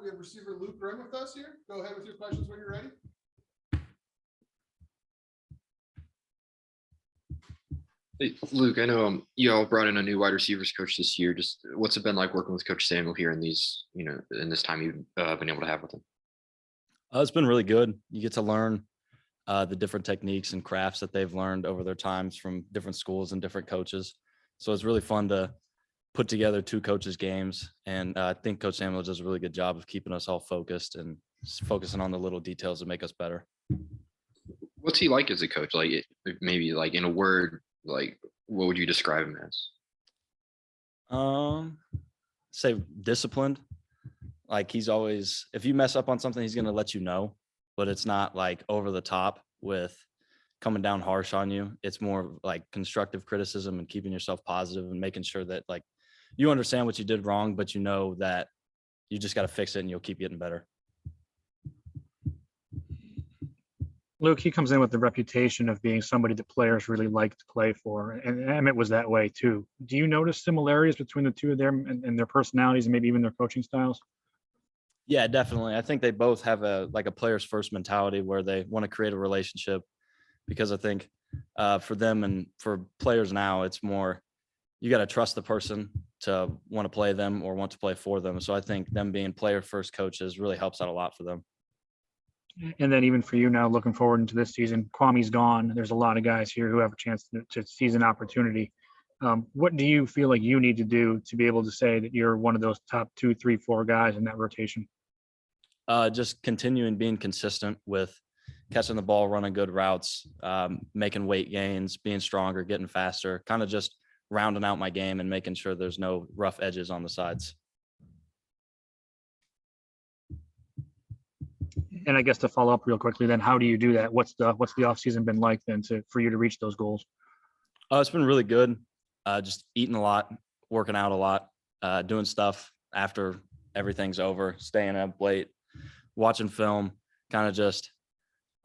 We have receiver Luke Grimm with us here. Go ahead with your questions when you're ready. Hey, Luke, I know you all brought in a new wide receivers coach this year. Just what's it been like working with Coach Samuel here in these, in this time you've been able to have with him? It's been really good. You get to learn the different techniques and crafts that they've learned over their times from different schools and different coaches. So it's really fun to put together two coaches' games. And I think Coach Samuel does a really good job of keeping us all focused and focusing on the little details that make us better. What's he like as a coach? Like maybe like in a word, like what would you describe him as? Say disciplined. Like he's always, if you mess up on something, he's going to let you know, but it's not like over the top with coming down harsh on you. It's more like constructive criticism and keeping yourself positive and making sure that like you understand what you did wrong, but you know that you just got to fix it and you'll keep getting better. Luke, he comes in with the reputation of being somebody that players really like to play for, and Emmett was that way too. Do you notice similarities between the two of them and their personalities and maybe even their coaching styles? Yeah, definitely. I think they both have a player's first mentality where they want to create a relationship, because I think for them and for players now, it's more you got to trust the person to want to play them or want to play for them. So I think them being player first coaches really helps out a lot for them. And then even for you now, looking forward into this season, Kwame's gone. There's a lot of guys here who have a chance to seize an opportunity. What do you feel like you need to do to be able to say that you're one of those top 2, 3, 4 guys in that rotation? Just continuing being consistent with catching the ball, running good routes, making weight gains, being stronger, getting faster, kind of just rounding out my game and making sure there's no rough edges on the sides. And I guess to follow up real quickly, then how do you do that? What's the offseason been like then for you to reach those goals? It's been really good. Just eating a lot, working out a lot, doing stuff after everything's over, staying up late, watching film, kind of just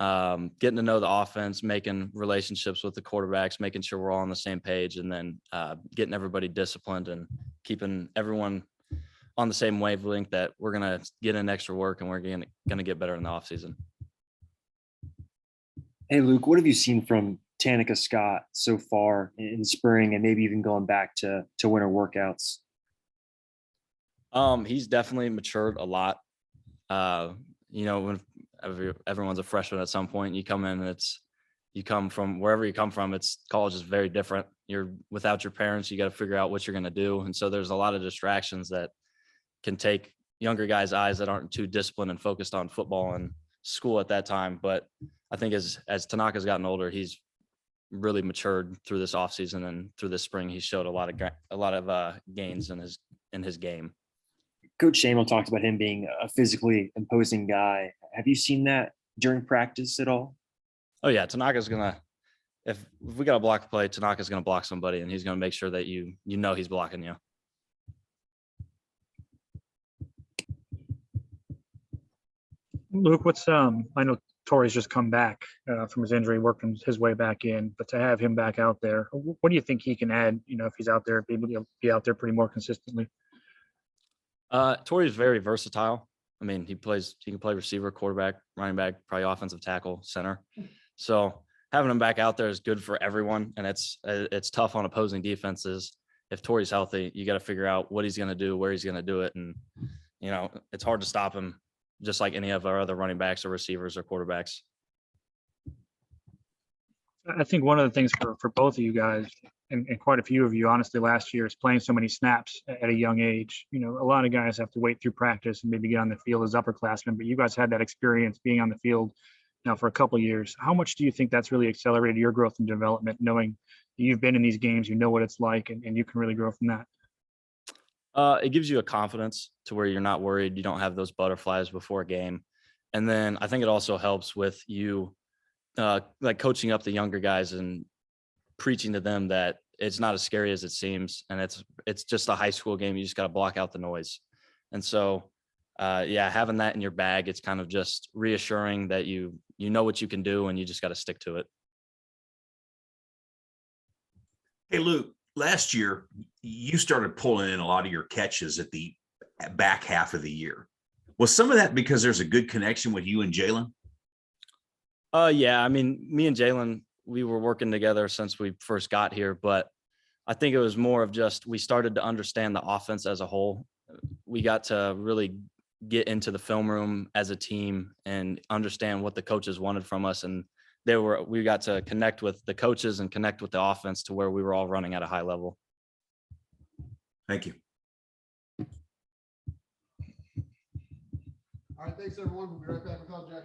getting to know the offense, making relationships with the quarterbacks, making sure we're all on the same page, and then getting everybody disciplined and keeping everyone on the same wavelength that we're going to get in extra work and we're going to get better in the offseason. Hey, Luke, what have you seen from Tanaka Scott so far in spring and maybe even going back to winter workouts? He's definitely matured a lot. When everyone's a freshman at some point, you come in and you come from wherever you come from, college is very different. You're without your parents, you got to figure out what you're going to do. And so there's a lot of distractions that can take younger guys' eyes that aren't too disciplined and focused on football and school at that time. But I think as Tanaka's gotten older, he's really matured through this offseason and through this spring. He showed a lot of gains in his game. Coach Samuel talked about him being a physically imposing guy. Have you seen that during practice at all? Oh yeah, Tanaka's gonna. If we got a block play, Tanaka's gonna block somebody, and he's gonna make sure that you know he's blocking you. Luke, I know Toris just come back from his injury, working his way back in, but to have him back out there, what do you think he can add? If he's out there, be able to be out there pretty more consistently. Toris is very versatile. I mean, he can play receiver, quarterback, running back, probably offensive tackle, center. So having him back out there is good for everyone, and it's tough on opposing defenses. If Toris healthy, you got to figure out what he's going to do, where he's going to do it, and it's hard to stop him, just like any of our other running backs or receivers or quarterbacks. I think one of the things for both of you guys, and quite a few of you, honestly, last year is playing so many snaps at a young age. A lot of guys have to wait through practice and maybe get on the field as upperclassmen, but you guys had that experience being on the field now for a couple of years. How much do you think that's really accelerated your growth and development, knowing you've been in these games, you know what it's like, and you can really grow from that? It gives you a confidence to where you're not worried. You don't have those butterflies before a game. And then I think it also helps with you like coaching up the younger guys and preaching to them that it's not as scary as it seems. And it's just a high school game. You just got to block out the noise. And so, having that in your bag, it's kind of just reassuring that you know what you can do and you just got to stick to it. Hey, Luke, last year you started pulling in a lot of your catches at the back half of the year. Was some of that because there's a good connection with you and Jalen? Yeah, I mean, me and Jalen, we were working together since we first got here, but I think it was more of just we started to understand the offense as a whole. We got to really get into the film room as a team and understand what the coaches wanted from us, and we got to connect with the coaches and connect with the offense to where we were all running at a high level. Thank you. All right, thanks everyone. We'll be right back with LJ.